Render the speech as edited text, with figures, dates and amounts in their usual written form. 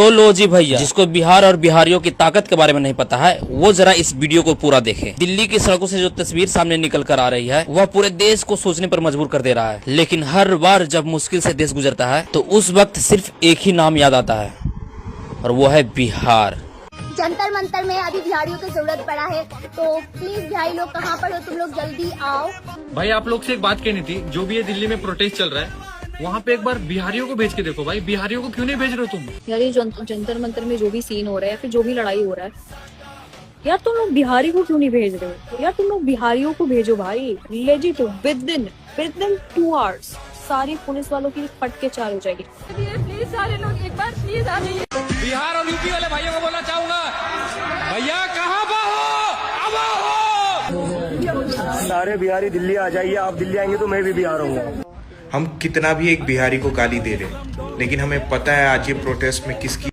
तो लो जी भैया, जिसको बिहार और बिहारियों की ताकत के बारे में नहीं पता है वो जरा इस वीडियो को पूरा देखे। दिल्ली की सड़कों से जो तस्वीर सामने निकल कर आ रही है वह पूरे देश को सोचने पर मजबूर कर दे रहा है। लेकिन हर बार जब मुश्किल से देश गुजरता है तो उस वक्त सिर्फ एक ही नाम याद आता है और वो है बिहार। जंतर मंतर में अभी बिहारियों की जरूरत पड़ा है, तो प्लीज बिहारी लोग कहाँ पर हो, तुम लोग जल्दी आओ। भाई आप लोग से एक बात कहनी थी, जो भी ये दिल्ली में प्रोटेस्ट चल रहा है वहाँ पे एक बार बिहारियों को भेज के देखो। भाई बिहारियों को क्यों नहीं भेज रहे हो तुम? यार ये जंतर मंतर में जो भी सीन हो रहा है, फिर जो भी लड़ाई हो रहा है, यार तुम लोग बिहारी को क्यों नहीं भेज रहे हो? यार तुम लोग बिहारियों को भेजो भाई, लेजिट विद इन 2 आवर्स सारी पुलिस वालों की फट के चार हो जाएगी। प्लीज सारे लोग एक बार प्लीज आ जाइए। बिहार और यूपी वाले भाइयों को बोलना चाहूंगा, भैया कहाँ पर हो? अब आओ। सारे बिहारी दिल्ली आ जाइए। आप दिल्ली आएंगे तो मैं भी बिहार आऊंगा। हम कितना भी एक बिहारी को गाली दे रहे हैं, लेकिन हमें पता है आज ये प्रोटेस्ट में किसकी